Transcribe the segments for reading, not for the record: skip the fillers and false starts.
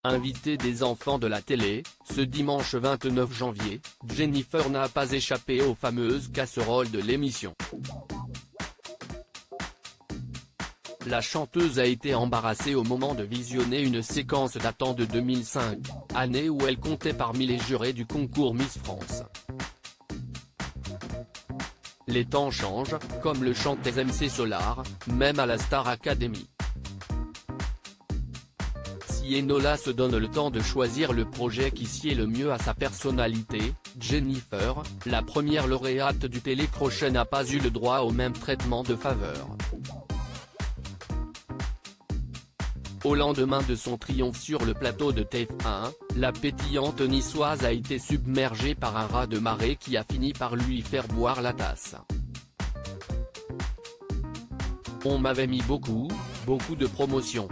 Invitée des enfants de la télé, ce dimanche 29 janvier, Jennifer n'a pas échappé aux fameuses casseroles de l'émission. La chanteuse a été embarrassée au moment de visionner une séquence datant de 2005, année où elle comptait parmi les jurés du concours Miss France. Les temps changent, comme le chantait MC Solar, même à la Star Academy. Si Enola se donne le temps de choisir le projet qui sied le mieux à sa personnalité, Jennifer, la première lauréate du télécrochet, n'a pas eu le droit au même traitement de faveur. Au lendemain de son triomphe sur le plateau de TF1, la pétillante niçoise a été submergée par un raz de marée qui a fini par lui faire boire la tasse. On m'avait mis beaucoup de promotion.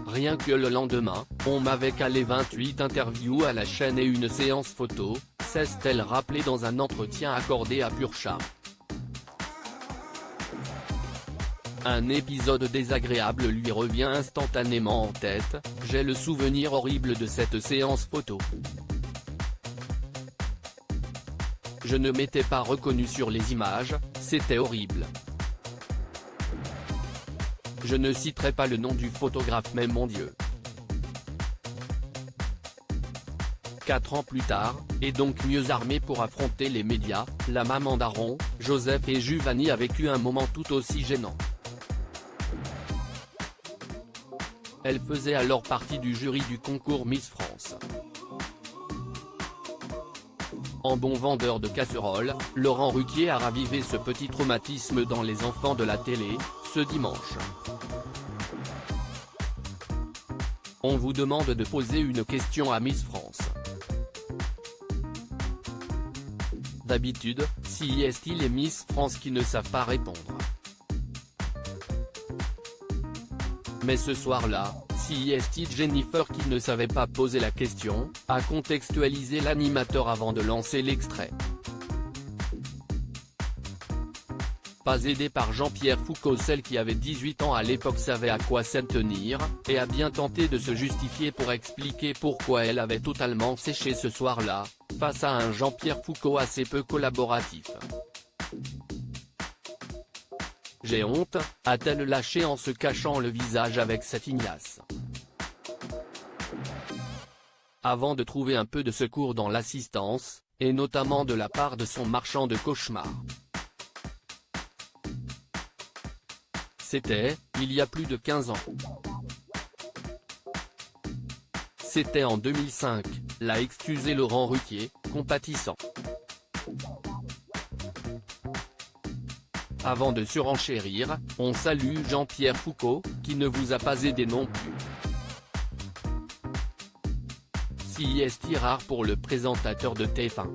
Rien que le lendemain, on m'avait calé 28 interviews à la chaîne et une séance photo, s'est-elle rappelé dans un entretien accordé à Pure Chat. Un épisode désagréable lui revient instantanément en tête, j'ai le souvenir horrible de cette séance photo. Je ne m'étais pas reconnu sur les images, c'était horrible. Je ne citerai pas le nom du photographe mais mon Dieu. 4 ans plus tard, et donc mieux armée pour affronter les médias, la maman d'Aaron, Joseph et Giovanni a vécu un moment tout aussi gênant. Elle faisait alors partie du jury du concours Miss France. En bon vendeur de casseroles, Laurent Ruquier a ravivé ce petit traumatisme dans Les enfants de la télé, ce dimanche. On vous demande de poser une question à Miss France. D'habitude, si est-il les Miss France qui ne savent pas répondre. Mais ce soir-là, si est-il Jennifer qui ne savait pas poser la question, a contextualisé l'animateur avant de lancer l'extrait. Pas aidée par Jean-Pierre Foucault, celle qui avait 18 ans à l'époque savait à quoi s'en tenir, et a bien tenté de se justifier pour expliquer pourquoi elle avait totalement séché ce soir-là, face à un Jean-Pierre Foucault assez peu collaboratif. J'ai honte, a-t-elle lâché en se cachant le visage avec cette ignace. Avant de trouver un peu de secours dans l'assistance, et notamment de la part de son marchand de cauchemars. C'était, il y a plus de 15 ans. C'était en 2005, l'a excusé Laurent Ruquier, compatissant. Avant de surenchérir, on salue Jean-Pierre Foucault, qui ne vous a pas aidé non plus. Si est rare pour le présentateur de TF1.